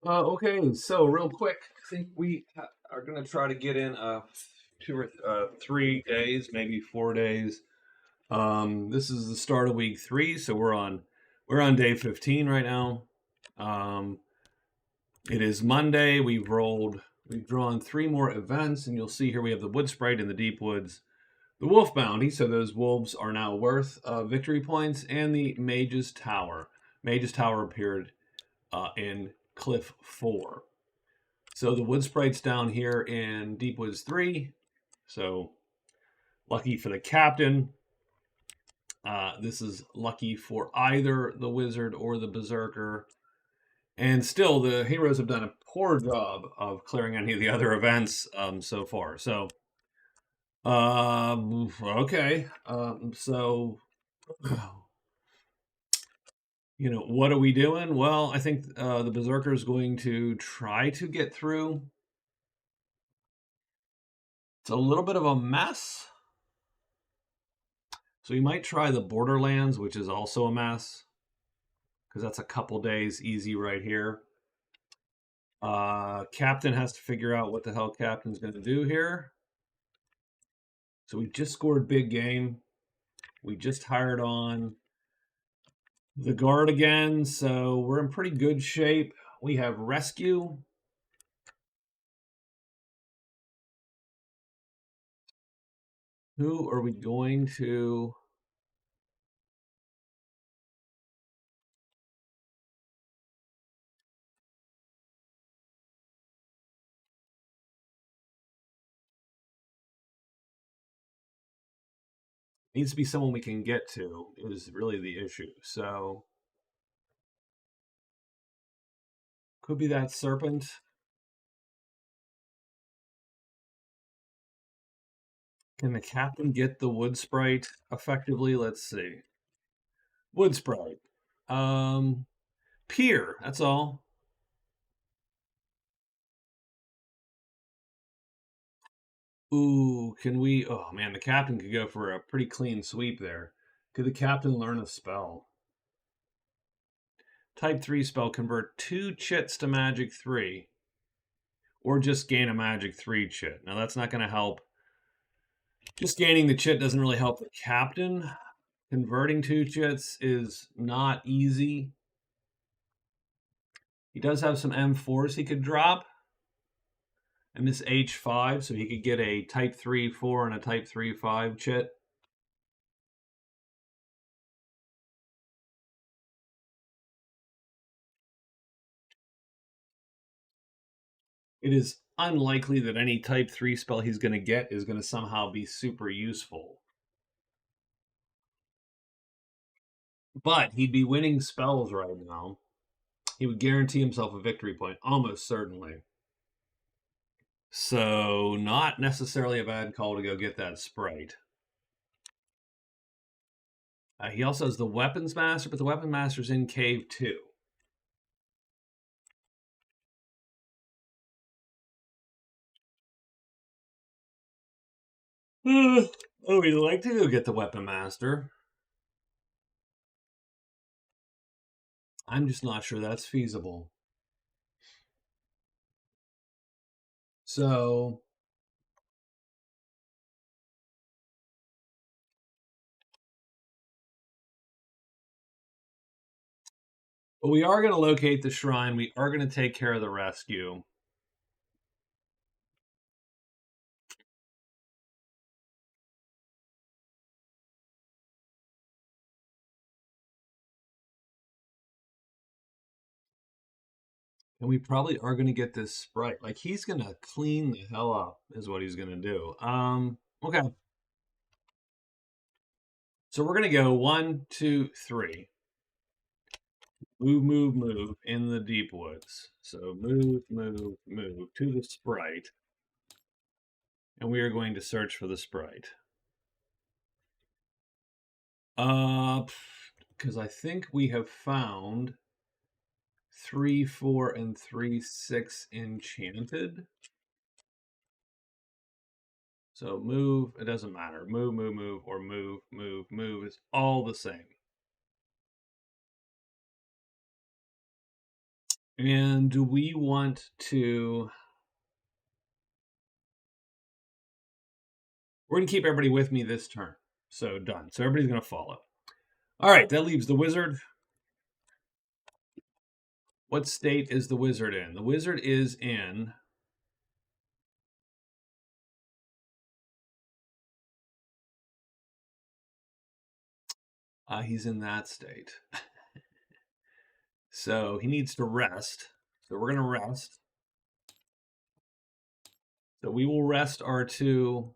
Okay, so real quick, I think we are going to try to get in 3 days, maybe 4 days. This is the start of week 3, so we're on day 15 right now. Um, it is Monday. We've drawn 3 more events, and you'll see here we have the Wood Sprite in the Deep Woods, the Wolf Bounty, so those wolves are now worth victory points, and the Mage's Tower. Mage's Tower appeared in Cliff 4. So the Wood Sprite's down here in Deep Woods 3. So lucky for the captain. This is lucky for either the Wizard or the Berserker. And still, the heroes have done a poor job of clearing any of the other events so far. So, okay. What are we doing? Well, I think the Berserker is going to try to get through. It's a little bit of a mess. So you might try the Borderlands, which is also a mess, because that's a couple days easy right here. Captain has to figure out what the hell Captain's going to do here. So we just scored big game. We just hired on the guard again, so we're in pretty good shape. We have rescue. Who are we going to? Needs to be someone we can get to, is really the issue. So could be that serpent. Can the captain get the wood sprite effectively? Let's see. Wood sprite. Pier, that's all. Ooh, can we? Oh man, the captain could go for a pretty clean sweep there. Could the captain learn a spell? Type 3 spell, convert 2 chits to magic 3. Or just gain a magic 3 chit. Now that's not going to help. Just gaining the chit doesn't really help the captain. Converting 2 chits is not easy. He does have some M4s he could drop. And this H5, so he could get a type 3 4 and a type 3 5 chit. It is unlikely that any type 3 spell he's going to get is going to somehow be super useful. But he'd be winning spells right now. He would guarantee himself a victory point, almost certainly. So, not necessarily a bad call to go get that sprite. He also has the Weapons Master, but the Weapons Master's in Cave 2. Oh, we'd like to go get the Weapon Master. I'm just not sure that's feasible. So, but we are going to locate the shrine. We are going to take care of the rescue. And we probably are going to get this sprite. Like, he's going to clean the hell up, is what he's going to do. Okay. So we're going to go 1, 2, 3. Move, move, move in the deep woods. So move, move, move to the sprite. And we are going to search for the sprite. Because I think we have found 3, 4, and 3, 6 enchanted. So move, it doesn't matter. Move, move, move, or move, move, move is all the same. And do we want to... We're going to keep everybody with me this turn. So done. So everybody's going to follow. All right, that leaves the wizard. What state is the wizard in? The wizard is in... he's in that state. So he needs to rest. So we're going to rest. So we will rest our two...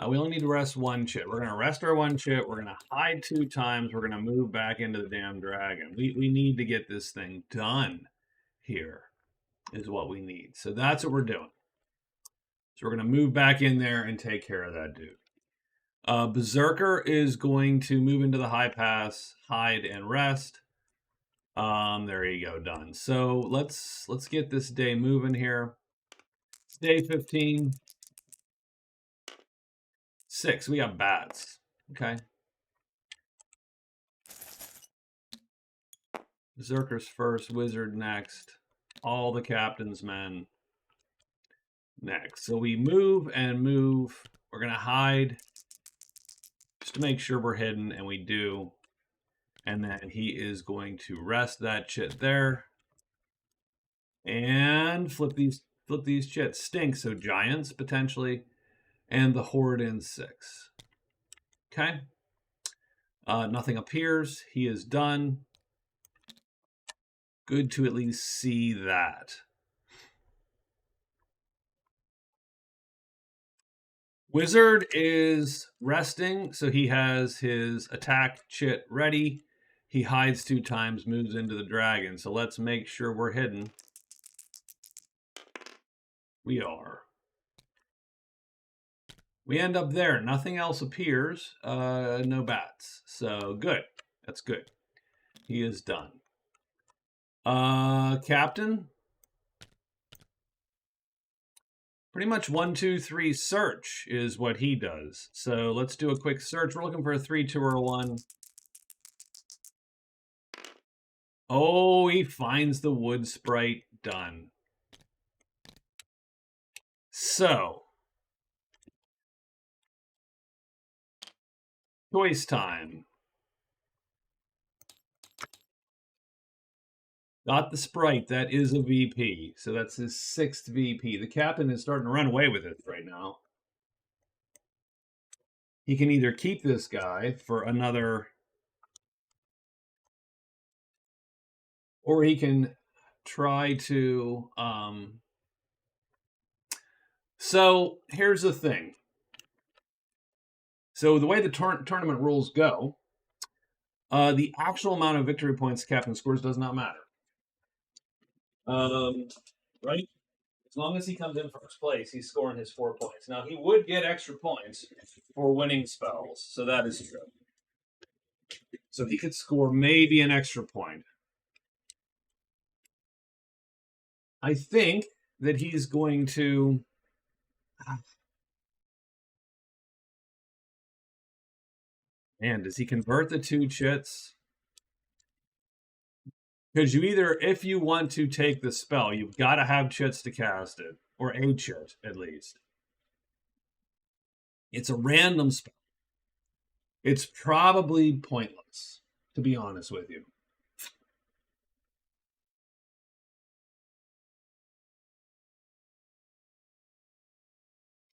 we only need to rest one chit. We're going to rest our one chit. We're going to hide 2 times. We're going to move back into the damn dragon. We need to get this thing done here is what we need. So that's what we're doing. So we're going to move back in there and take care of that dude. Berserker is going to move into the high pass, hide, and rest. There you go, done. So let's get this day moving here. It's day 15. 6, we got bats. Okay. Berserker's first, wizard next. All the captain's men next. So we move and move. We're going to hide just to make sure we're hidden, and we do. And then he is going to rest that chit there. And flip these chits. Stink, so giants potentially. And the horde in 6. Okay. Nothing appears. He is done. Good to at least see that. Wizard is resting, so he has his attack chit ready. He hides 2 times, moves into the dragon. So let's make sure we're hidden. We are. We end up there. Nothing else appears. No bats. So good. That's good. He is done. Captain. Pretty much 1, 2, 3 search is what he does. So let's do a quick search. We're looking for a 3, 2, or a 1. Oh, he finds the wood sprite. Done. So, choice time. Got the sprite. That is a VP. So that's his 6th VP. The captain is starting to run away with it right now. He can either keep this guy for another... Or he can try to... So here's the thing. So the way the tournament rules go, the actual amount of victory points the captain scores does not matter. Right? As long as he comes in first place, he's scoring his 4 points. Now, he would get extra points for winning spells, so that is true. So he could score maybe an extra point. I think that he's going to... Man, does he convert the 2 chits? Because you either, if you want to take the spell, you've got to have chits to cast it. Or a chit, at least. It's a random spell. It's probably pointless, to be honest with you.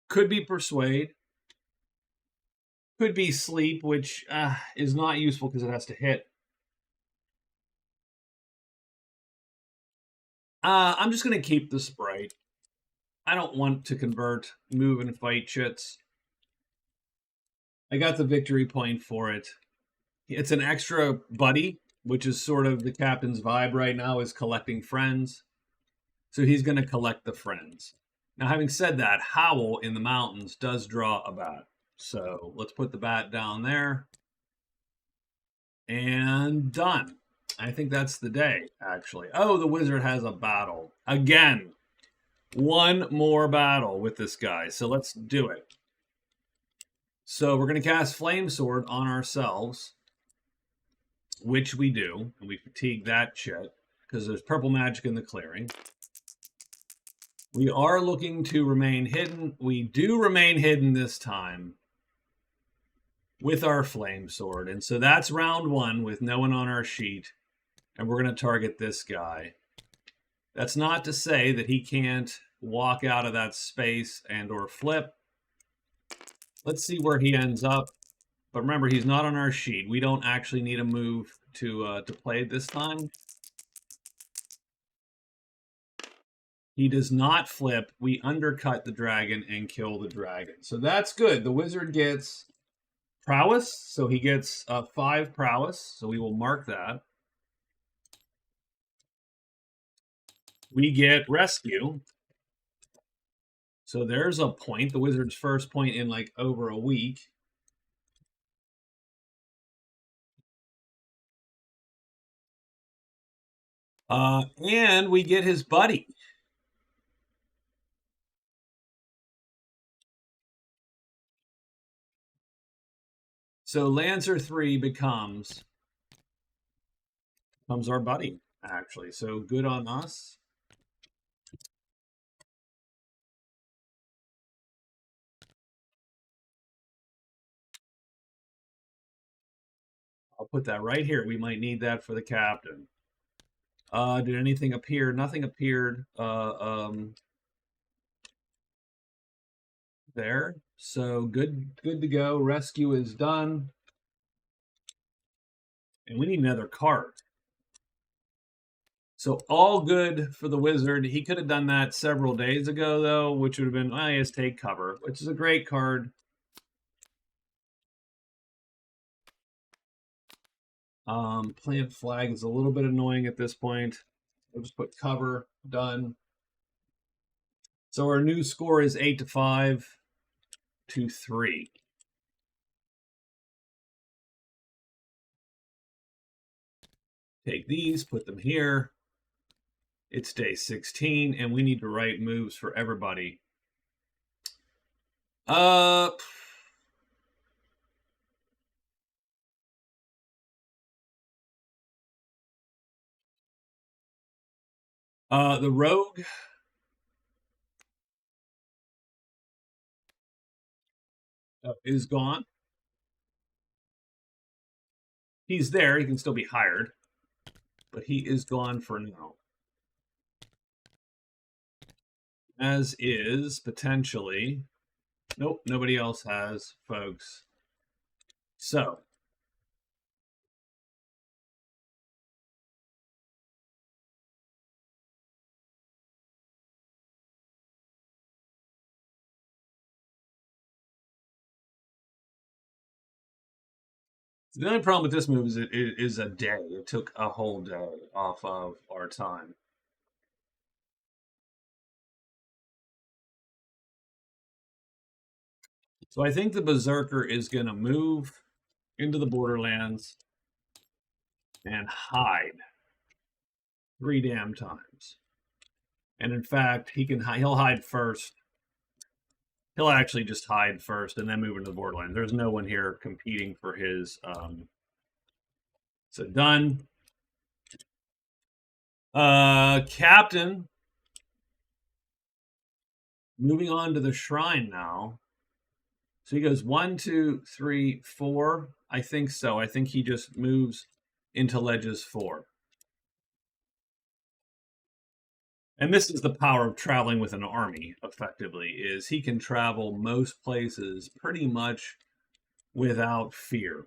Could be Persuade. Could be Sleep, which is not useful because it has to hit. I'm just going to keep the sprite. I don't want to convert, move, and fight chits. I got the victory point for it. It's an extra buddy, which is sort of the captain's vibe right now, is collecting friends. So he's going to collect the friends. Now, having said that, Howl in the mountains does draw a bat. So let's put the bat down there. And done. I think that's the day, actually. Oh, the wizard has a battle. Again, 1 more battle with this guy. So let's do it. So we're going to cast Flame Sword on ourselves. which we do, and we fatigue that shit because there's purple magic in the clearing. We are looking to remain hidden. We do remain hidden this time with our flame sword. And so that's round one with no one on our sheet. And we're going to target this guy. That's not to say that he can't walk out of that space and or flip. Let's see where he ends up. But remember, he's not on our sheet. We don't actually need a move to play this time. He does not flip. We undercut the dragon and kill the dragon. So that's good. The wizard gets prowess. So he gets 5 prowess. So we will mark that. We get rescue. So there's a point. The wizard's first point in like over a week. And we get his buddy. So Lancer 3 becomes our buddy, actually. So good on us. I'll put that right here. We might need that for the captain. Did anything appear? Nothing appeared there. So good to go. Rescue is done. And we need another card. So all good for the wizard. He could have done that several days ago, though, which would have been, he has take cover, which is a great card. Plant flag is a little bit annoying at this point. We'll just put cover, done. So our new score is 8-5 to 3. Take these, put them here. It's day 16, and we need to write moves for everybody. The rogue is gone. He's there. He can still be hired, but he is gone for now. As is potentially. Nope, nobody else has, folks. So. The only problem with this move is it is a day. It took a whole day off of our time. So I think the Berserker is going to move into the Borderlands and hide 3 damn times. And in fact, he'll hide first. He'll actually just hide first and then move into the Borderlands. There's no one here competing for his. So done. Captain. Moving on to the shrine now. So he goes 1, 2, 3, 4. I think so. I think he just moves into ledges 4. And this is the power of traveling with an army, effectively, is he can travel most places pretty much without fear.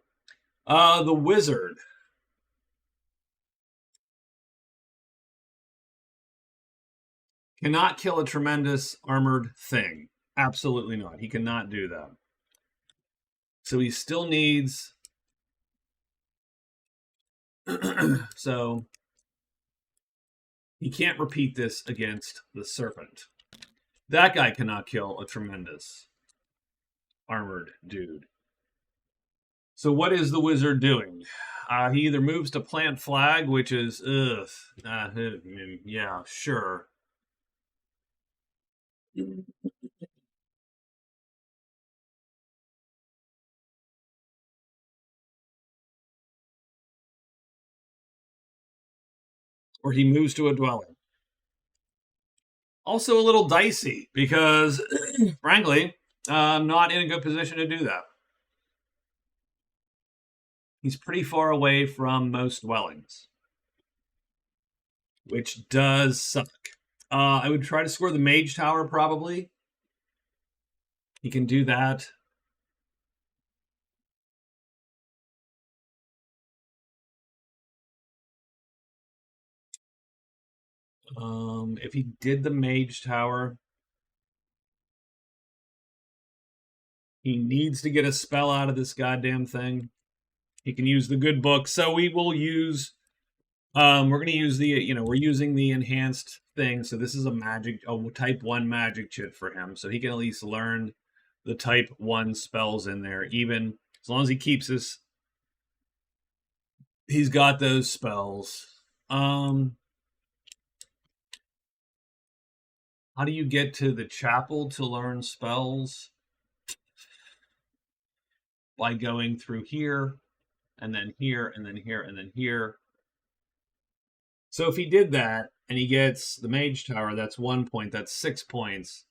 The wizard. Cannot kill a tremendous armored thing. Absolutely not. He cannot do that. So he still needs... so he can't repeat this against the serpent. That guy cannot kill a tremendous armored dude. So what is the wizard doing? He either moves to plant flag, which is, yeah, sure. or he moves to a dwelling. Also a little dicey because, frankly, I'm not in a good position to do that. He's pretty far away from most dwellings, which does suck. I would try to score the Mage Tower, probably. He can do that. If he did the Mage Tower, he needs to get a spell out of this goddamn thing. He can use the good book. So we will use, we're going to use the, we're using the enhanced thing. So this is a type 1 magic chit for him. So he can at least learn the type 1 spells in there, even as long as he keeps his, he's got those spells. How do you get to the chapel to learn spells? By going through here, and then here, and then here, and then here. So if he did that, and he gets the Mage Tower, that's 1 point, that's 6 points.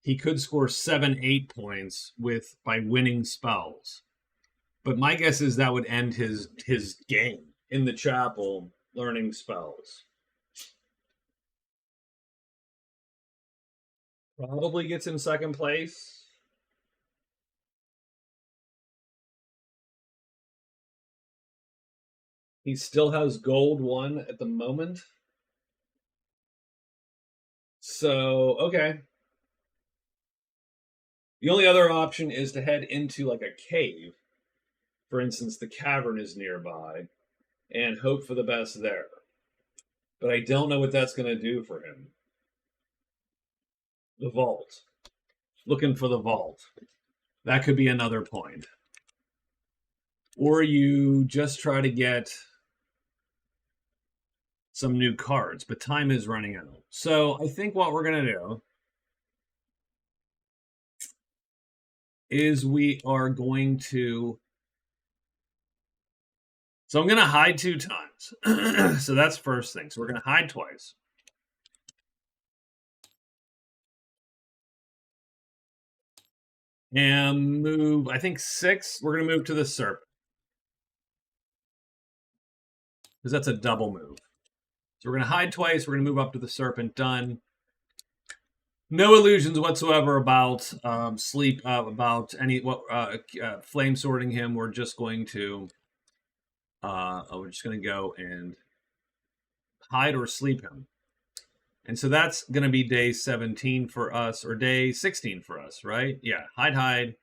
He could score 7, 8 points by winning spells. But my guess is that would end his game in the chapel learning spells. Probably gets him second place. He still has gold 1 at the moment. So, okay. The only other option is to head into like a cave. For instance, the cavern is nearby, and hope for the best there. But I don't know what that's going to do for him. The vault. Looking for the vault. That could be another point. Or you just try to get some new cards, but time is running out. So I think what we're going to do is we are going to... So I'm going to hide 2 times. So that's first thing. So we're going to hide twice. And move, I think 6. We're going to move to the serpent. Because that's a double move. So we're going to hide twice. We're going to move up to the serpent. Done. No illusions whatsoever about sleep, about any flame sorting him. We're just going to go and hide or sleep him. And so that's going to be day 17 for us, or day 16 for us, right? Yeah, hide.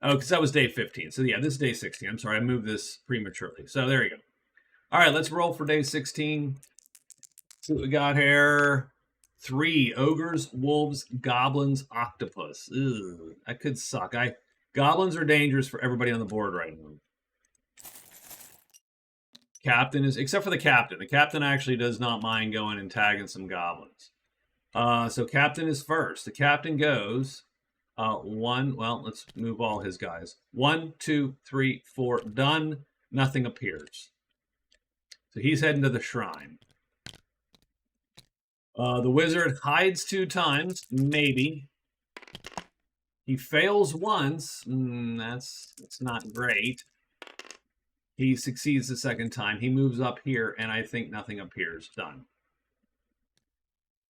Oh, because that was day 15. So yeah, this is day 16. I'm sorry, I moved this prematurely. So there you go. All right, let's roll for day 16. See what we got here. 3 ogres, wolves, goblins, octopus. Ugh, that could suck. Goblins are dangerous for everybody on the board right now. Captain is, except for the captain. The captain actually does not mind going and tagging some goblins. So captain is first. The captain goes 1. Well, let's move all his guys. 1, 2, 3, 4. Done. Nothing appears. So he's heading to the shrine. The wizard hides 2 times, maybe. He fails once. That's not great. He succeeds the second time. He moves up here, and I think nothing appears. Done.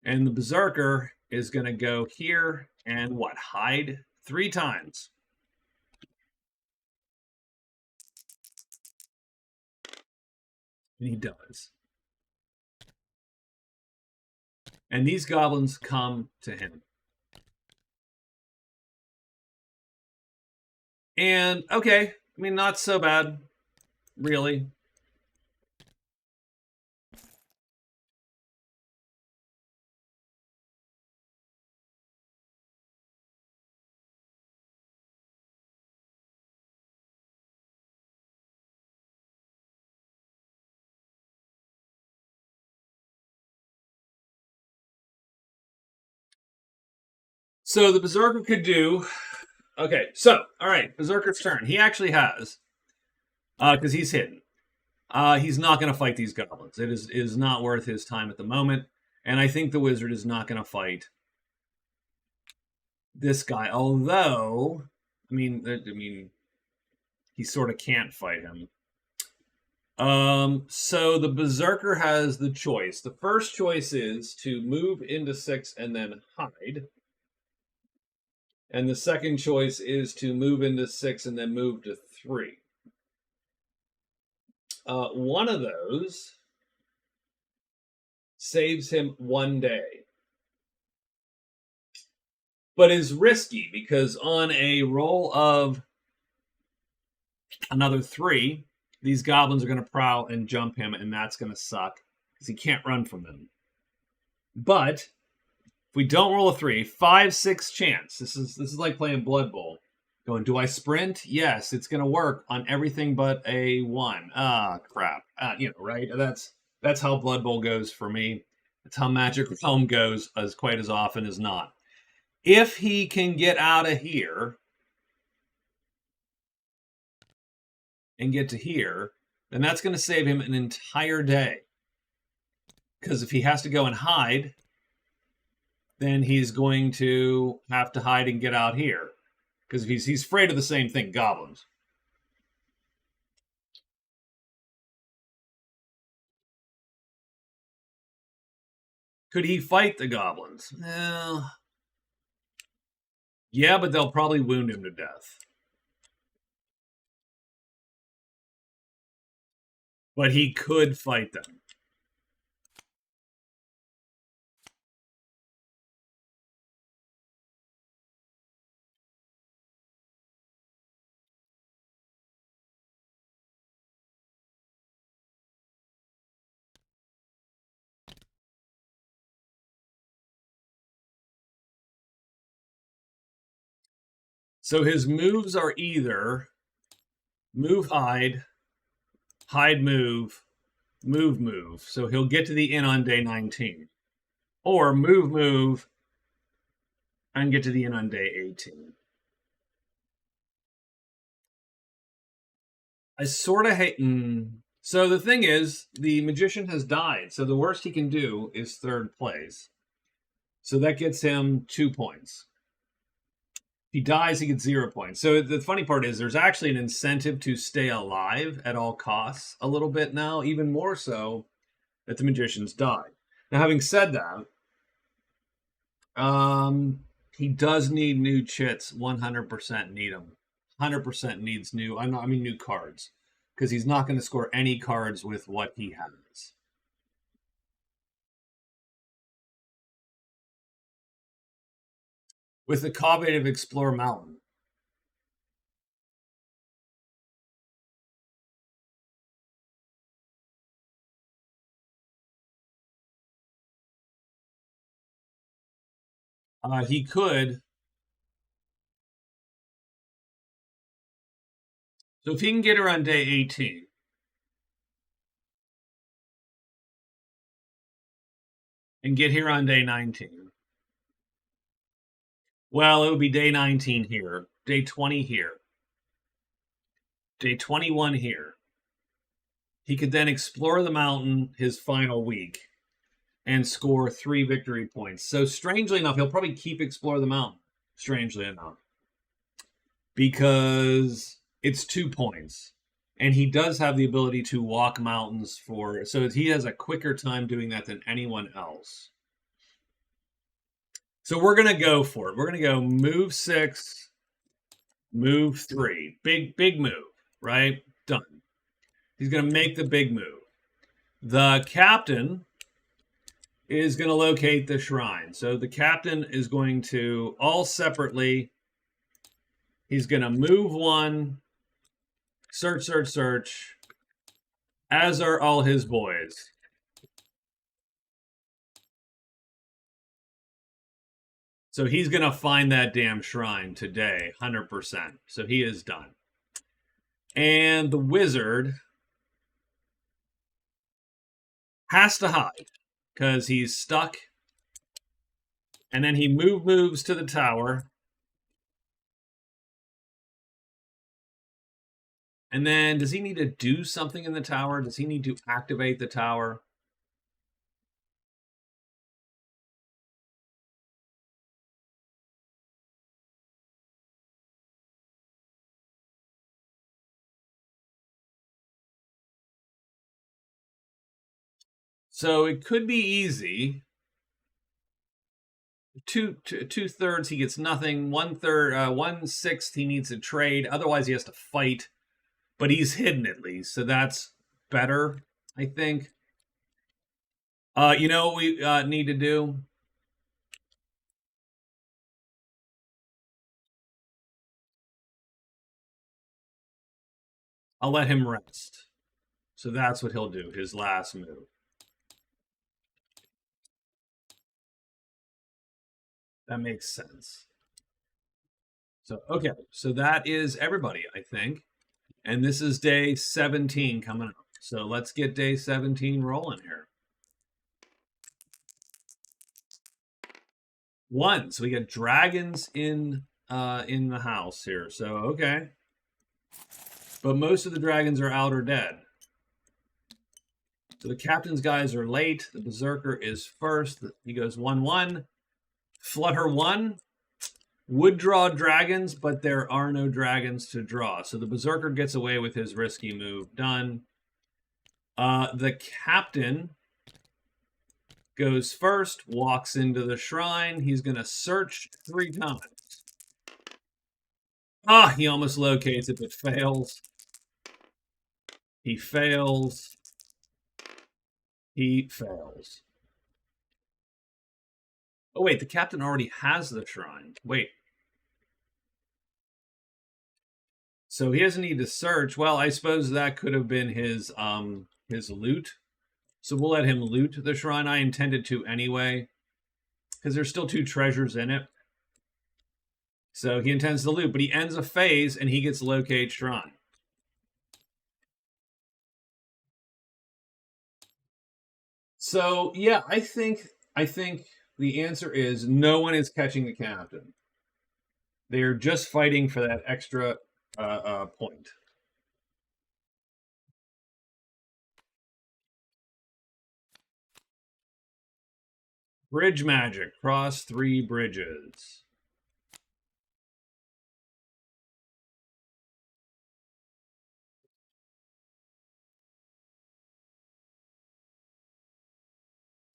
And the berserker is going to go here and what? Hide 3 times. And he does. And these goblins come to him. And, okay, I mean, not so bad, really. So the berserker could do... Okay, so, all right, berserker's turn. He actually has, because he's hidden. He's not going to fight these goblins. It is not worth his time at the moment. And I think the wizard is not going to fight this guy. Although, I mean, he sort of can't fight him. So the Berserker has the choice. The first choice is to move into 6 and then hide. And the second choice is to move into 6 and then move to 3. One of those saves him 1 day. But is risky because on a roll of another 3, these goblins are going to prowl and jump him, and that's going to suck because he can't run from them. But if we don't roll a 3, 5-6 chance. This is like playing Blood Bowl. Going, do I sprint? Yes, it's going to work on everything but a 1. Ah, crap. Right? That's how Blood Bowl goes for me. It's how Magic Realm goes as quite as often as not. If he can get out of here and get to here, then that's going to save him an entire day. Because if he has to go and hide, then he's going to have to hide and get out here. Because he's afraid of the same thing, goblins. Could he fight the goblins? Yeah, but they'll probably wound him to death. But he could fight them. So his moves are either move, hide, move, move. So he'll get to the inn on day 19. Or move, and get to the inn on day 18. I sort of hate... So the thing is, the magician has died. So the worst he can do is 3rd place. So that gets him 2 points. He dies, he gets 0 points. So the funny part is there's actually an incentive to stay alive at all costs a little bit now, even more so that the magician's died. Now, having said that, he does need new chits. 100% need them. 100% needs new cards. Because he's not going to score any cards with what he has. With the copy of Explore Mountain. He could. So if he can get her on day 18. And get here on day 19. Well, it would be day 19 here. Day 20 here. Day 21 here. He could then explore the mountain his final week and score 3 victory points. So strangely enough, he'll probably keep Explore the Mountain, strangely enough. Because it's 2 points. And he does have the ability to walk mountains so he has a quicker time doing that than anyone else. So we're going to go for it. We're going to go move 6, move 3. Big move, right? Done. He's going to make the big move. The captain is going to locate the shrine. So the captain is going to, all separately, he's going to move 1, search, as are all his boys. So he's going to find that damn shrine today, 100%. So he is done. And the wizard has to hide because he's stuck. And then he moves to the tower. And then does he need to do something in the tower? Does he need to activate the tower? So it could be easy. Two-thirds he gets nothing. 1/3, 1/6 he needs to trade. Otherwise he has to fight. But he's hidden at least, so that's better, I think. You know what we need to do? I'll let him rest. So that's what he'll do, his last move. That makes sense. So, okay, so that is everybody, I think. And this is day 17 coming up. So let's get day 17 rolling here. 1. So we get dragons in the house here. So, okay. But most of the dragons are out or dead. So the captain's guys are late. The berserker is first. He goes 1/1. Flutter 1 would draw dragons, but there are no dragons to draw. So the berserker gets away with his risky move. Done. The captain goes first, walks into the shrine. He's going to search 3 times. Ah, he almost locates it, but fails. He fails. He fails. Oh, wait, the captain already has the shrine. Wait. So he doesn't need to search. Well, I suppose that could have been his loot. So we'll let him loot the shrine. I intended to anyway, because there's still 2 treasures in it. So he intends to loot, but he ends a phase and he gets locate shrine. So yeah, I think the answer is no one is catching the captain. They're just fighting for that extra point. Bridge magic. Cross 3 bridges.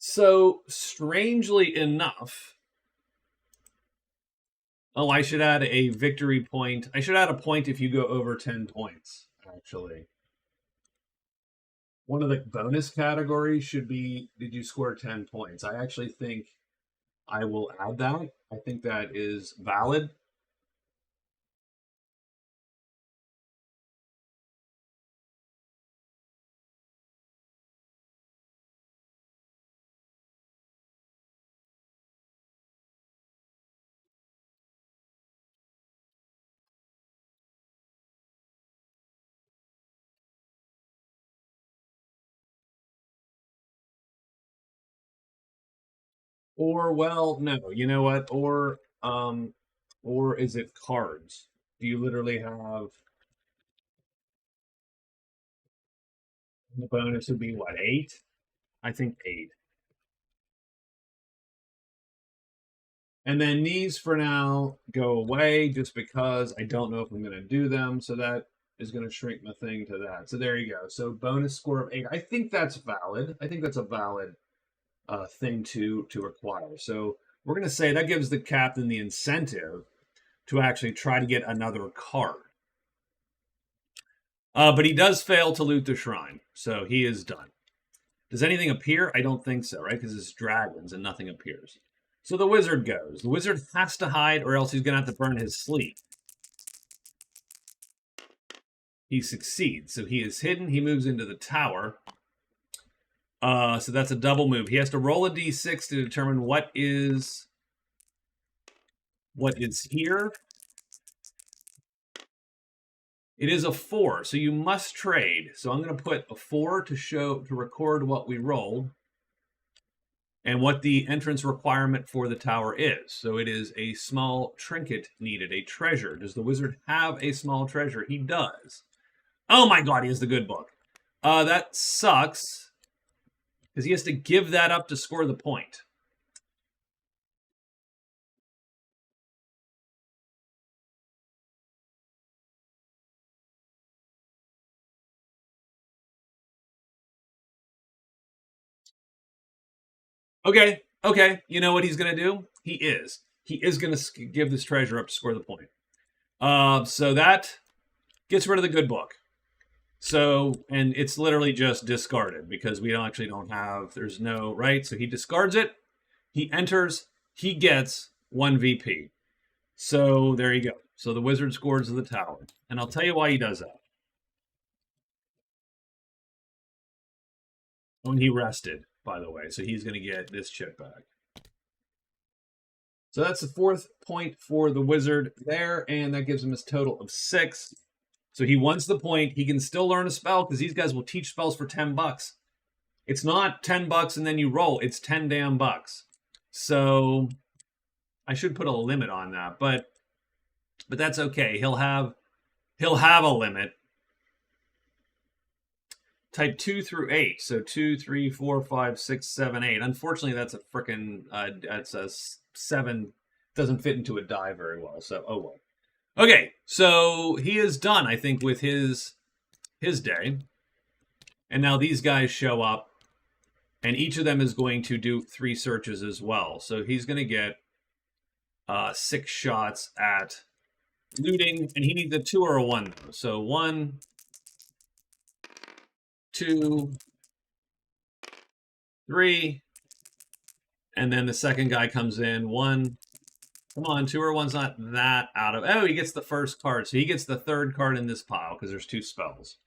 So, strangely enough, oh, I should add a victory point. I should add a point if you go over 10 points, actually. One of the bonus categories should be, did you score 10 points? I actually think I will add that. I think that is valid. Or, well, no, you know what? Or is it cards? Do you literally have the bonus would be what, 8? I think 8. And then these for now go away just because I don't know if I'm going to do them. So that is going to shrink my thing to that. So there you go. So bonus score of 8. I think that's valid. I think that's a valid thing to acquire. So we're going to say that gives the captain the incentive to actually try to get another card. But he does fail to loot the shrine. So he is done. Does anything appear? I don't think so, right? Because it's dragons and nothing appears. So the wizard goes. The wizard has to hide or else he's going to have to burn his sleep. He succeeds. So he is hidden. He moves into the tower. So that's a double move. He has to roll a d6 to determine what is here. It is a 4, so you must trade. So I'm going to put a 4 to record what we rolled and what the entrance requirement for the tower is. So it is a small trinket needed, a treasure. Does the wizard have a small treasure? He does. Oh my god, he has the good book. That sucks. Because he has to give that up to score the point. Okay, okay. You know what he's going to do? He is going to give this treasure up to score the point. So that gets rid of the good book. So, and it's literally just discarded because we actually don't have, there's no, right? So he discards it. He enters. He gets 1 VP. So there you go. So the wizard scores the tower. And I'll tell you why he does that. When he rested, by the way. So he's going to get this chip back. So that's the 4th point for the wizard there, and that gives him his total of 6. So he wants the point. He can still learn a spell because these guys will teach spells for $10. It's not $10 and then you roll. It's 10 damn bucks. So I should put a limit on that, but that's okay. He'll have a limit. Type 2 through 8. So 2, 3, 4, 5, 6, 7, 8. Unfortunately, that's a frickin' that's a 7. Doesn't fit into a die very well. So oh well. Okay, so he is done, I think, with his day. And now these guys show up, and each of them is going to do 3 searches as well. So he's going to get 6 shots at looting, and he needs a 2 or a 1 though. So 1, 2, 3, and then the second guy comes in. 1. Come on, 2 or 1's not that out of. Oh, he gets the first card, so he gets the 3rd card in this pile because there's 2 spells.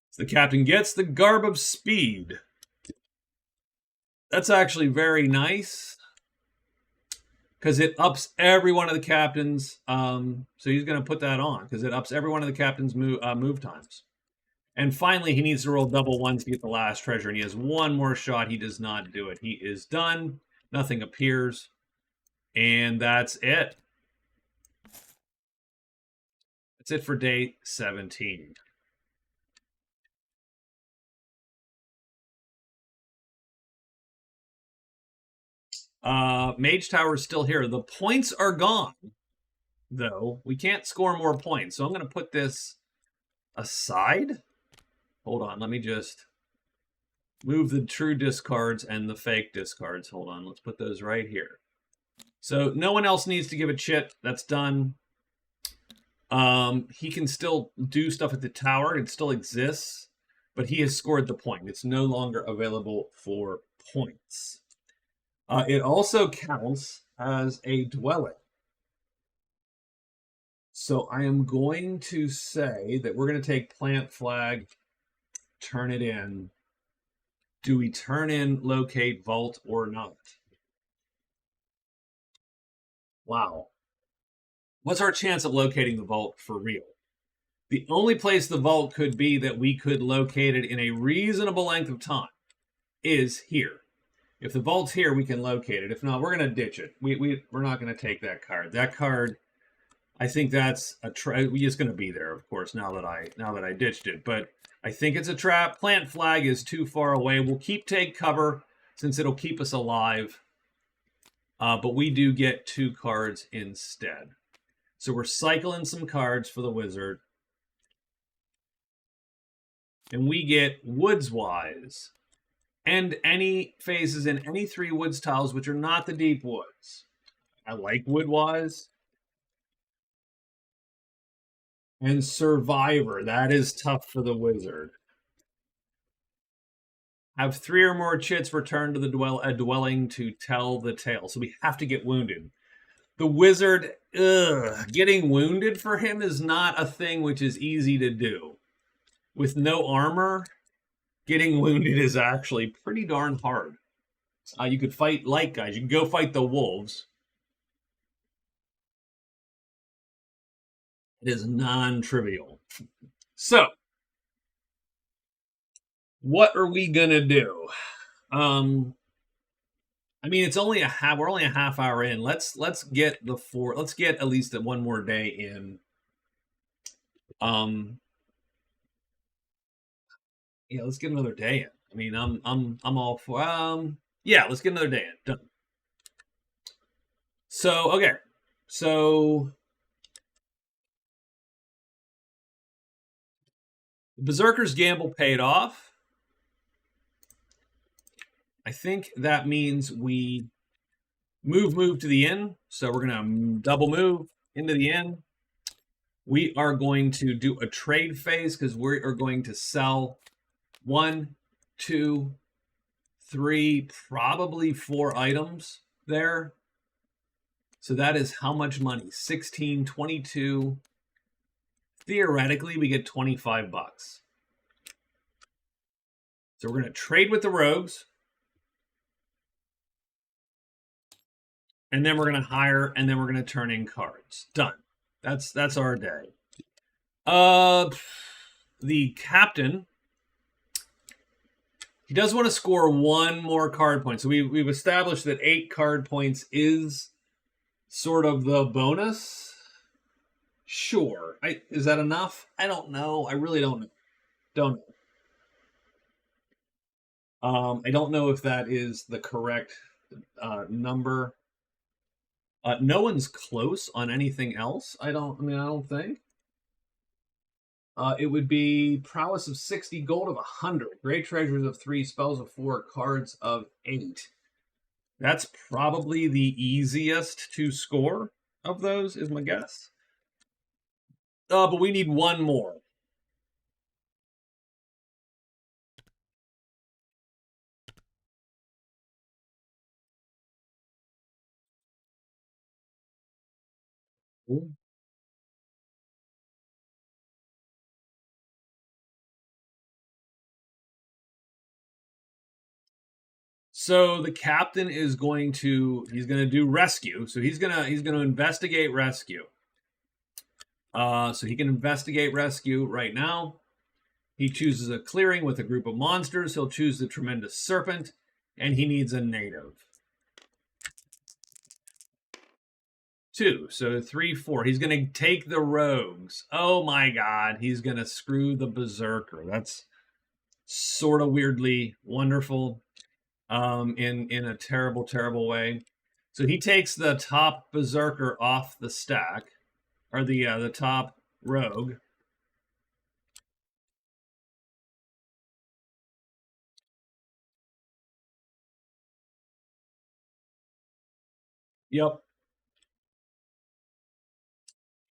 So the captain gets the Garb of Speed. That's actually very nice because it ups every one of the captains. So he's going to put that on because it ups every one of the captain's move times. And finally, he needs to roll double 1s to get the last treasure, and he has 1 more shot. He does not do it. He is done. Nothing appears. And that's it. That's it for day 17. Mage Tower is still here. The points are gone, though. We can't score more points. So I'm going to put this aside. Hold on. Let me just move the true discards and the fake discards. Hold on. Let's put those right here. So no one else needs to give a chit. That's done. He can still do stuff at the tower. It still exists. But he has scored the point. It's no longer available for points. It also counts as a dwelling. So I am going to say that we're going to take plant flag, turn it in. Do we turn in locate vault or not? Wow. What's our chance of locating the vault for real? The only place the vault could be that we could locate it in a reasonable length of time is here. If the vault's here, we can locate it. If not, we're going to ditch it. We're not going to take that card. That card, I think that's a trap. It's going to be there, of course, now that I ditched it. But I think it's a trap. Plant flag is too far away. We'll take cover since it'll keep us alive. But we do get 2 cards instead. So we're cycling some cards for the wizard. And we get Woods Wise. And any phases in any 3 woods tiles which are not the deep woods. I like Woodwise. And Survivor. That is tough for the wizard. Have 3 or more chits return to the dwelling to tell the tale. So we have to get wounded. The wizard, getting wounded for him is not a thing which is easy to do. With no armor, getting wounded is actually pretty darn hard. You could fight light guys. You can go fight the wolves. It is non-trivial. So, what are we gonna do? I mean, it's only we're only a half hour in. Let's get let's get at least 1 more day in. Yeah, let's get another day in. I mean, I'm all for yeah, let's get another day in. Done. So, okay. So Berserker's gamble paid off. I think that means we move to the inn. So we're going to double move into the inn. We are going to do a trade phase because we are going to sell 1, 2, 3, probably 4 items there. So that is how much money? 16, 22. Theoretically, we get 25 bucks. So we're going to trade with the rogues. And then we're going to hire, and then we're going to turn in cards. Done. That's our day. The captain, he does want to score 1 more card point. So we've established that 8 card points is sort of the bonus. Sure. Is that enough? I don't know. I really don't know. Don't know. I don't know if that is the correct number. No one's close on anything else. I don't think. It would be prowess of 60, gold of 100, great treasures of 3, spells of 4, cards of 8. That's probably the easiest to score of those, is my guess. But we need 1 more. Ooh. So the captain is going to do rescue. So he's gonna investigate rescue. So he can investigate rescue right now. He chooses a clearing with a group of monsters. He'll choose the tremendous serpent, and he needs a native. 2. So 3, 4. He's going to take the rogues. Oh my god, he's going to screw the berserker. That's sort of weirdly wonderful in a terrible way. So he takes the top berserker off the stack, or the top rogue. Yep.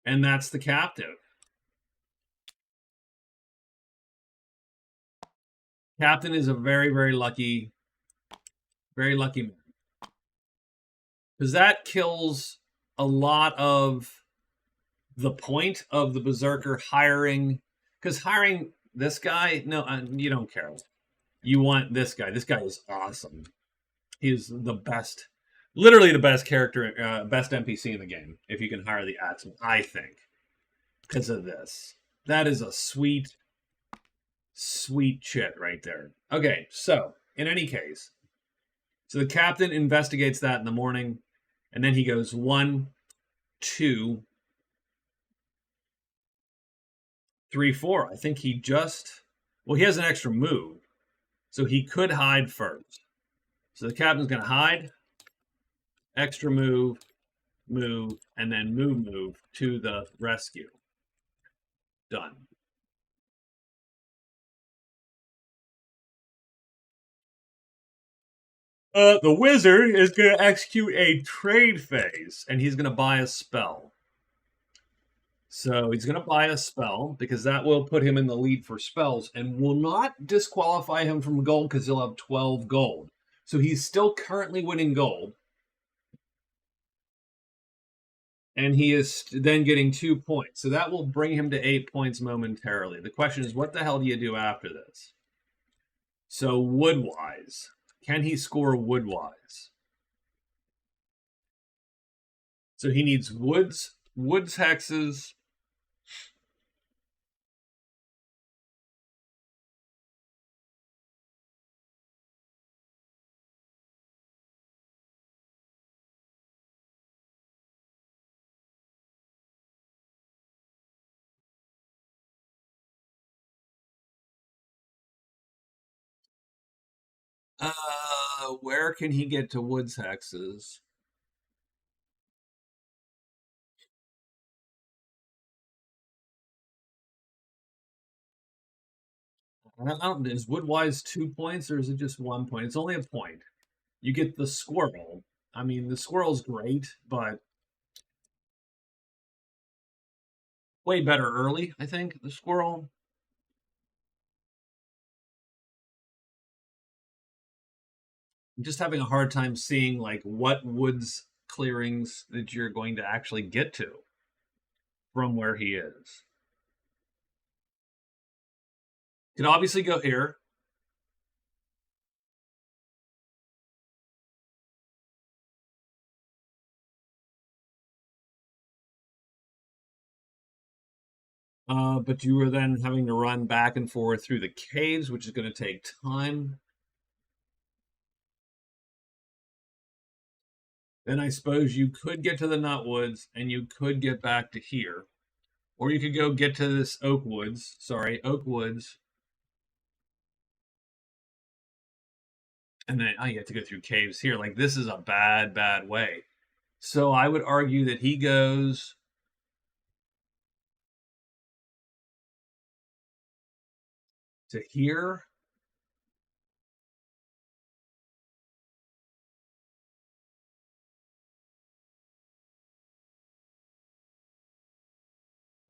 And that's the captive. Captain is a very lucky man. Because that kills a lot of the point of the berserker hiring. Because hiring this guy, no, you don't care. You want this guy. This guy is awesome. He's the best, literally the best character, best NPC in the game. If you can hire the Axeman, I think, because of this. That is a sweet chit right there. Okay, so in any case, so the captain investigates that in the morning, and then he goes 1, 2, 3, 4. I think he just, well, he has an extra move, so he could hide first. So the captain's going to hide, extra move, and then move to the rescue. Done. The wizard is going to execute a trade phase, and he's going to buy a spell. So he's going to buy a spell because that will put him in the lead for spells and will not disqualify him from gold because he'll have 12 gold. So he's still currently winning gold. And he is then getting 2 points. So that will bring him to 8 points momentarily. The question is, what the hell do you do after this? So woodwise. Can he score woodwise? So he needs woods hexes. Where can he get to woods hexes? Is Woodwise 2 points or is it just 1 point? It's only a point. You get the squirrel. I mean, the squirrel's great, but way better early, I think, the squirrel. I'm just having a hard time seeing like what woods clearings that you're going to actually get to from where he is. Could obviously go here. But you are then having to run back and forth through the caves, which is going to take time. Then I suppose you could get to the Nutwoods and you could get back to here. Or you could go get to this Oak Woods. Sorry, Oak Woods. And then you have to go through caves here. Like, this is a bad, bad way. So I would argue that he goes to here.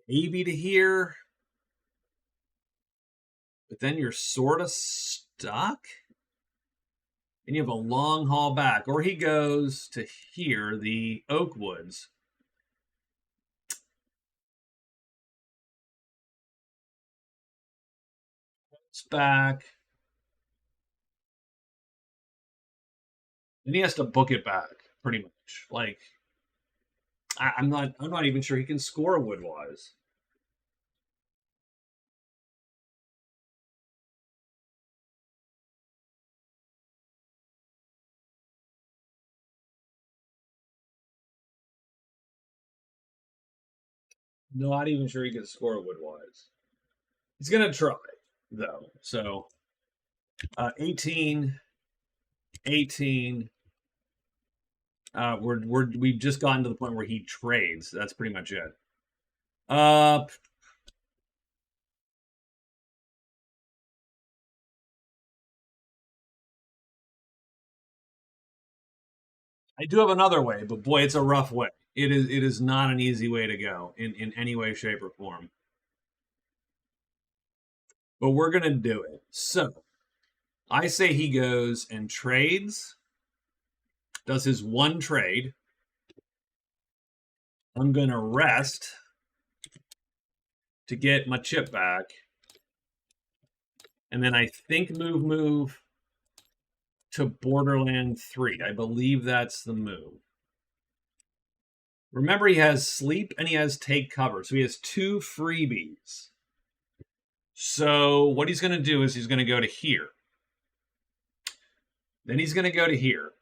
Maybe to here. But then you're sort of stuck. And you have a long haul back. Or he goes to here, the Oak Woods. It's back. And he has to book it back, pretty much. Like, I'm not even sure he can score Woodwise. Not even sure he can score Woodwise. He's gonna try though. So 18, 18. We've just gotten to the point where he trades. That's pretty much it. I do have another way, but boy, it's a rough way. It is not an easy way to go in any way, shape, or form. But we're gonna do it. So I say he goes and trades, does his one trade. I'm gonna rest to get my chip back. And then I think move to Borderland 3. I believe that's the move. Remember, he has sleep and he has take cover. So he has 2 freebies. So what he's going to do is he's going to go to here. Then he's going to go to here.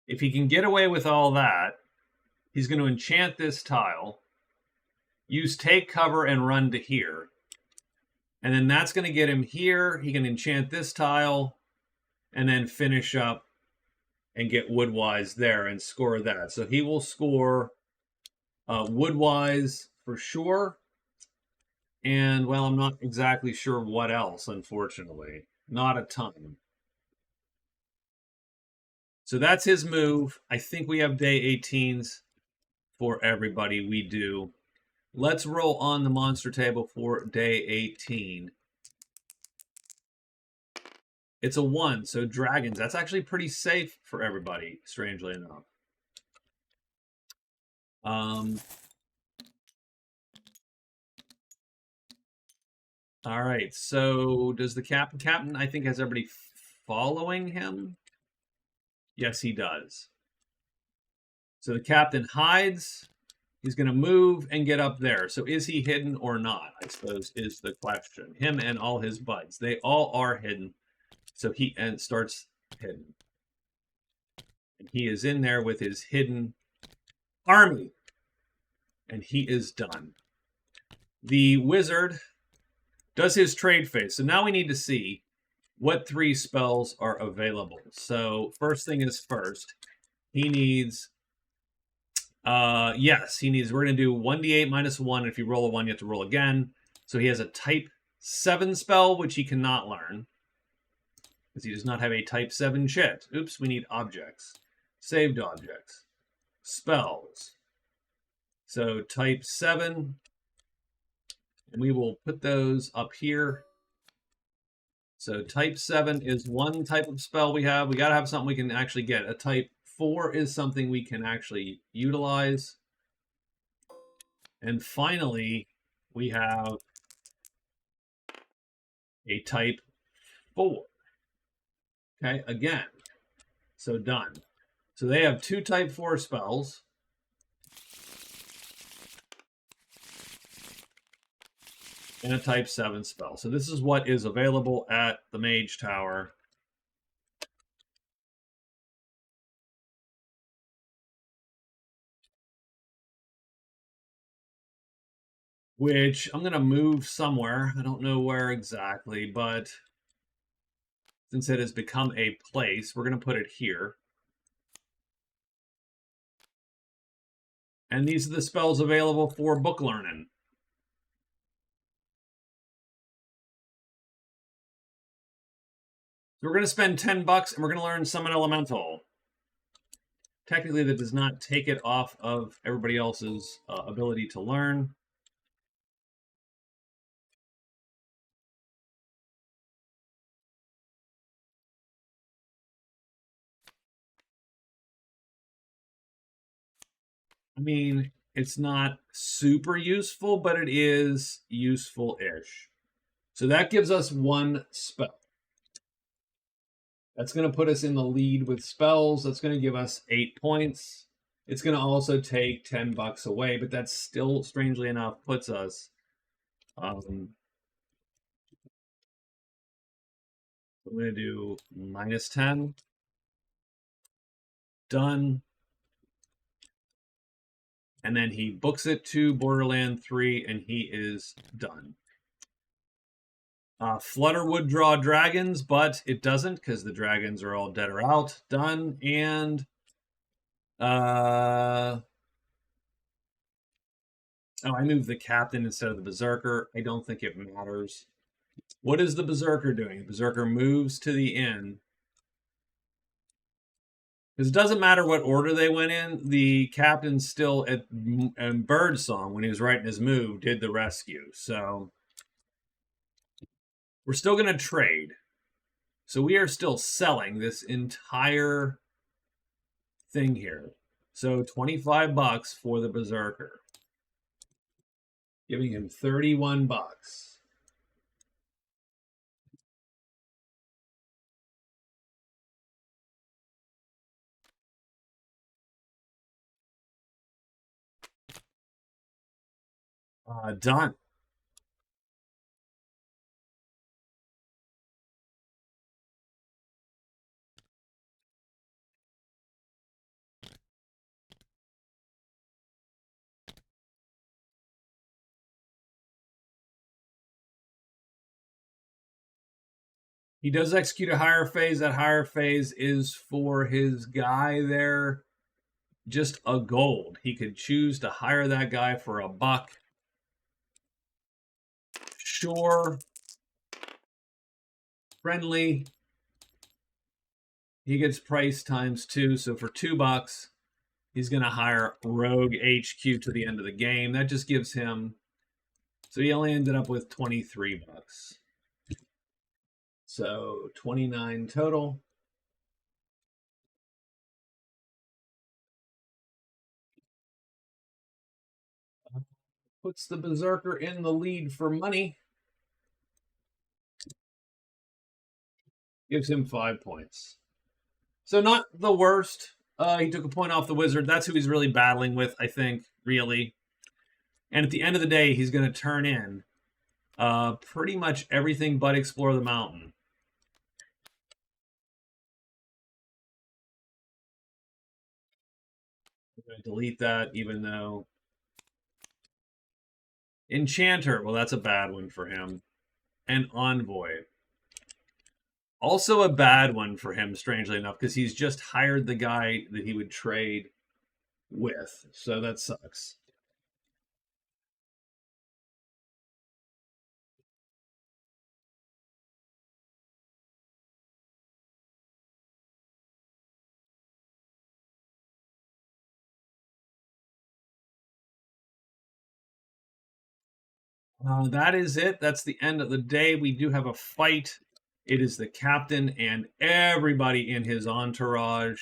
If he can get away with all that, he's going to enchant this tile, use take cover, and run to here. And then that's going to get him here. He can enchant this tile and then finish up and get Woodwise there and score that. So he will score Woodwise for sure. And, well, I'm not exactly sure what else, unfortunately. Not a ton. So that's his move. I think we have day 18s for everybody. We do. Let's roll on the monster table for day 18. It's a 1, so dragons. That's actually pretty safe for everybody, strangely enough. All right, so does the captain, I think, has everybody following him? Yes, he does. So the captain hides. He's going to move and get up there. So is he hidden or not, I suppose, is the question. Him and all his buds. They all are hidden. So he starts hidden. And he is in there with his hidden army. And he is done. The wizard does his trade phase. So now we need to see what 3 spells are available. So first thing is first, he needs, yes, he needs, we're going to do 1d8 minus 1. If you roll a 1, you have to roll again. So he has a type 7 spell, which he cannot learn, because he does not have a type 7 chit. Oops, we need objects. Saved objects. Spells. So type 7, and we will put those up here. So type 7 is one type of spell we have. We got to have something we can actually get. A type 4 is something we can actually utilize. And finally, we have a type 4. Okay, again. So done. So they have 2 type 4 spells. And a type 7 spell. So this is what is available at the Mage Tower. Which I'm going to move somewhere. I don't know where exactly, but since it has become a place, we're going to put it here. And these are the spells available for book learning. So we're going to spend $10 and we're going to learn Summon Elemental. Technically, that does not take it off of everybody else's ability to learn. I mean, it's not super useful, but it is useful-ish. So that gives us 1 spell. That's going to put us in the lead with spells. That's going to give us 8 points. It's going to also take $10 away, but that still, strangely enough, puts us I'm going to do -10. Done. And then he books it to Borderland 3, and he is done. Flutter would draw dragons, but it doesn't because the dragons are all dead or out. Done. And oh, I moved the captain instead of the berserker. I don't think it matters. What is the berserker doing? The berserker moves to the inn. Because it doesn't matter what order they went in, the captain still at Birdsong, when he was writing his move, did the rescue. So we're still going to trade. So we are still selling this entire thing here. So $25 for the berserker, giving him $31. Done. He does execute a higher phase. That higher phase is for his guy there, just a gold. He could choose to hire that guy for $1. Sure. Friendly. He gets price times 2. So for $2, he's going to hire Rogue HQ to the end of the game. That just gives him, so he only ended up with $23. So 29 total. Puts the berserker in the lead for money. Gives him 5 points. So not the worst. He took a point off the wizard. That's who he's really battling with, I think, really. And at the end of the day, he's going to turn in pretty much everything but explore the mountain. I'm going to delete that, even though Enchanter, well, that's a bad one for him. and Envoy. Also a bad one for him, strangely enough, because he's just hired the guy that he would trade with. So that sucks. That is it. That's the end of the day. We do have a fight. It is the captain and everybody in his entourage.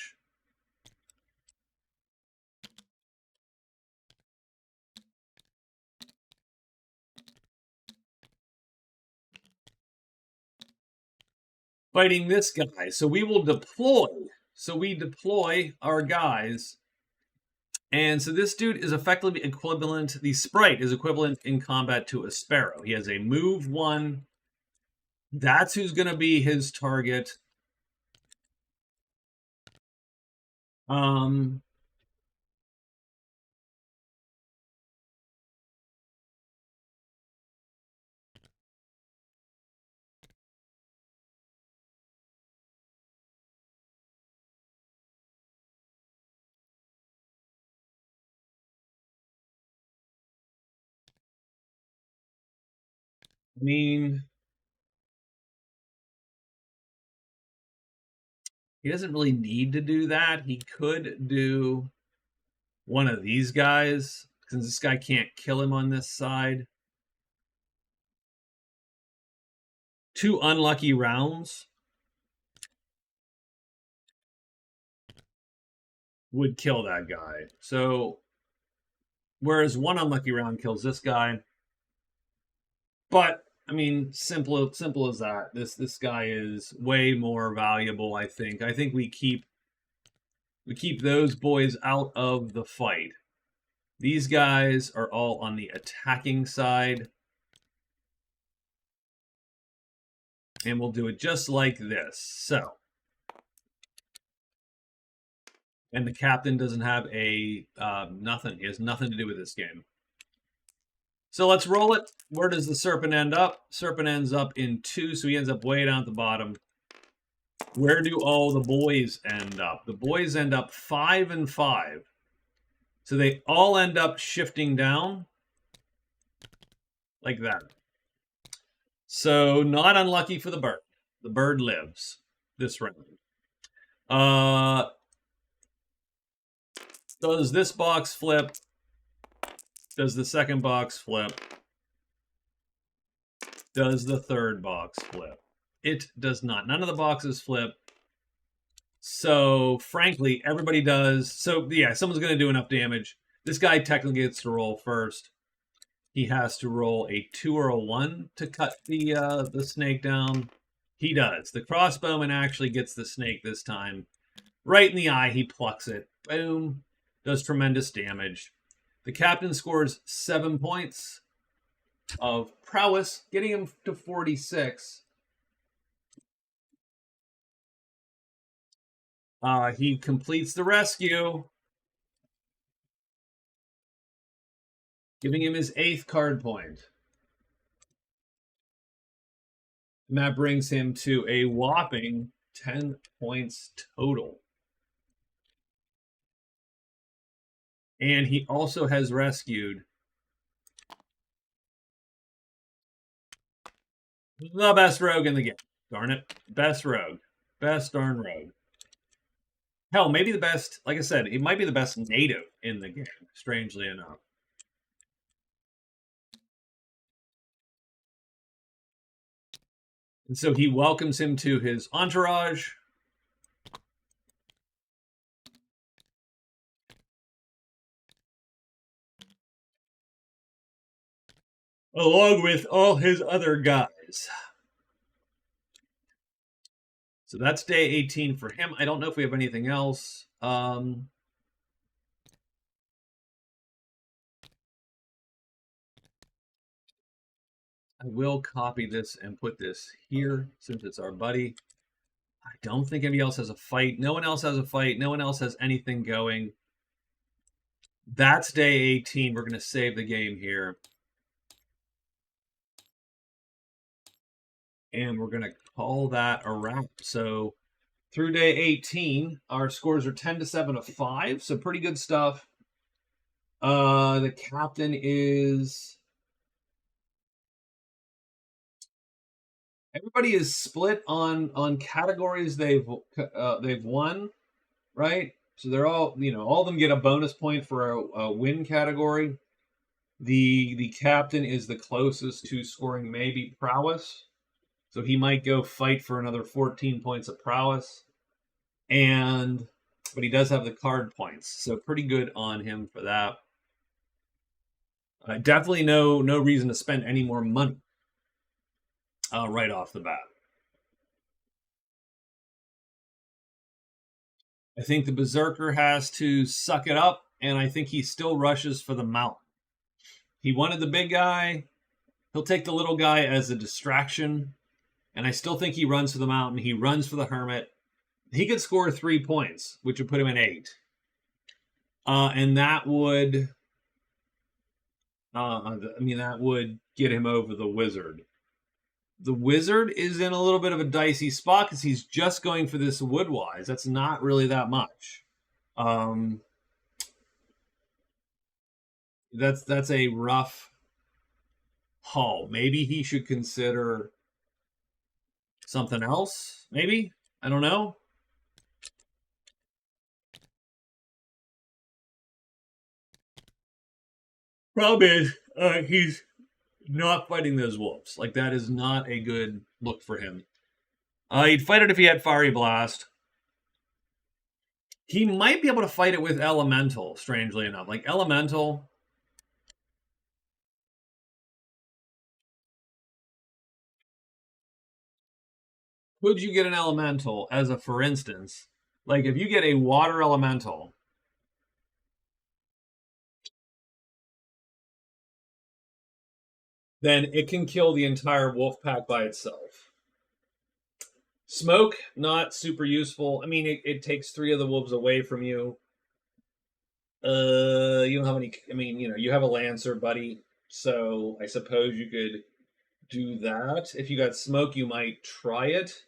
Fighting this guy. So we will deploy. So we deploy our guys. And so this dude is effectively equivalent. The sprite is equivalent in combat to a sparrow. He has a move 1. That's who's going to be his target. I mean, he doesn't really need to do that. He could do one of these guys, since this guy can't kill him on this side. 2 unlucky rounds would kill that guy. So, whereas 1 unlucky round kills this guy. But I mean, simple as that. This guy is way more valuable, I think. I think we keep those boys out of the fight. These guys are all on the attacking side. And we'll do it just like this. So, and the captain doesn't have a nothing. He has nothing to do with this game. So let's roll it. Where does the serpent end up? Serpent ends up in 2, so he ends up way down at the bottom. Where do all the boys end up? The boys end up 5 and 5. So they all end up shifting down like that. So not unlucky for the bird. The bird lives this round. Does this box flip? Does the second box flip? Does the third box flip? It does not. None of the boxes flip. So, frankly, everybody does. So, yeah, someone's going to do enough damage. This guy technically gets to roll first. He has to roll a 2 or a 1 to cut the snake down. He does. The crossbowman actually gets the snake this time. Right in the eye, he plucks it. Boom. Does tremendous damage. The captain scores 7 points of prowess, getting him to 46. He completes the rescue, giving him his 8th card point. And that brings him to a whopping 10 points total. And he also has rescued the best rogue in the game. Darn it. Best rogue. Best darn rogue. Hell, maybe the best, like I said, it might be the best native in the game, strangely enough. And so he welcomes him to his entourage. Along with all his other guys. So that's day 18 for him. I don't know if we have anything else. I will copy this and put this here since it's our buddy. I don't think anybody else has a fight. No one else has a fight. No one else has anything going. That's day 18. We're going to save the game here. And we're going to call that a wrap. So through day 18, our scores are 10 to 7 to 5. So pretty good stuff. The captain is... Everybody is split on categories they've won, right? So they're all, all of them get a bonus point for a win category. The captain is the closest to scoring maybe prowess. So he might go fight for another 14 points of prowess. But he does have the card points. So pretty good on him for that. Definitely no reason to spend any more money right off the bat. I think the Berserker has to suck it up, and I think he still rushes for the mountain. He wanted the big guy. He'll take the little guy as a distraction, and I still think he runs for the mountain. He runs for the hermit. He could score 3 points, which would put him at 8. And that would... that would get him over the wizard. The wizard is in a little bit of a dicey spot because he's just going for this woodwise. That's not really that much. That's a rough haul. Maybe he should consider something else. Maybe, I don't know. Problem is, he's not fighting those wolves. Like, that is not a good look for him. He'd fight it if he had Fiery Blast. He might be able to fight it with Elemental, strangely enough. Like, Elemental... Could you get an Elemental as a, for instance, like if you get a Water Elemental... then it can kill the entire wolf pack by itself. Smoke, not super useful. I mean, it takes 3 of the wolves away from you. You don't have any... I mean, you have a Lancer, buddy. So I suppose you could do that. If you got Smoke, you might try it.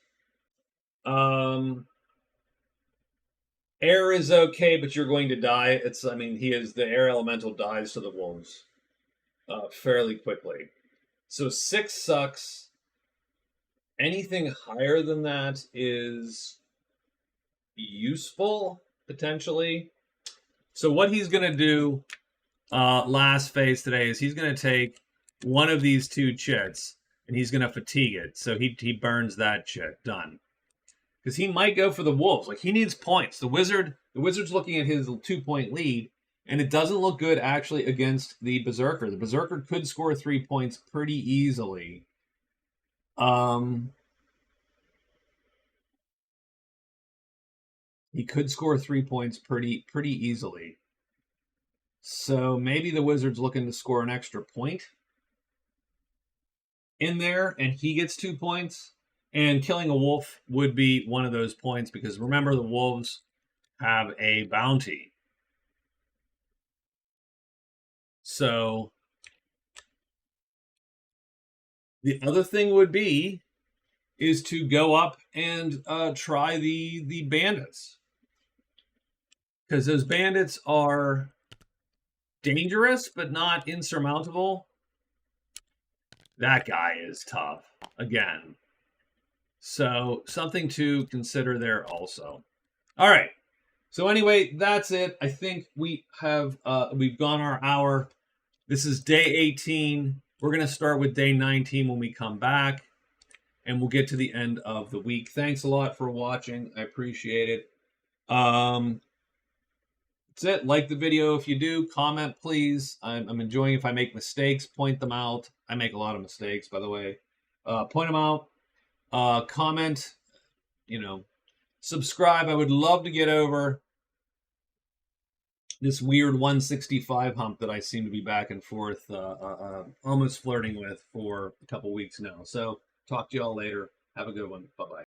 Air is okay, but you're going to die. The Air Elemental dies to the wolves fairly quickly. So 6 sucks. Anything higher than that is useful, potentially. So what he's going to do last phase today is he's going to take one of these 2 chits, and he's going to fatigue it. So he burns that chit. Done. Because he might go for the wolves. Like, he needs points. The wizard's looking at his 2-point lead, and it doesn't look good, actually, against the Berserker. The Berserker could score 3 points pretty easily. He could score 3 points pretty easily. So maybe the wizard's looking to score an extra point in there, and he gets 2 points. And killing a wolf would be one of those points, because remember, the wolves have a bounty. So the other thing would be is to go up and try the bandits. Because those bandits are dangerous, but not insurmountable. That guy is tough, again. So something to consider there also. All right. So anyway, that's it. I think we've gone our hour. This is day 18. We're going to start with day 19 when we come back, and we'll get to the end of the week. Thanks a lot for watching. I appreciate it. That's it. Like the video if you do. Comment, please. I'm enjoying if I make mistakes. Point them out. I make a lot of mistakes, by the way. Point them out. Comment, subscribe. I would love to get over this weird 165 hump that I seem to be back and forth, almost flirting with for a couple weeks now. So talk to y'all later. Have a good one. Bye-bye.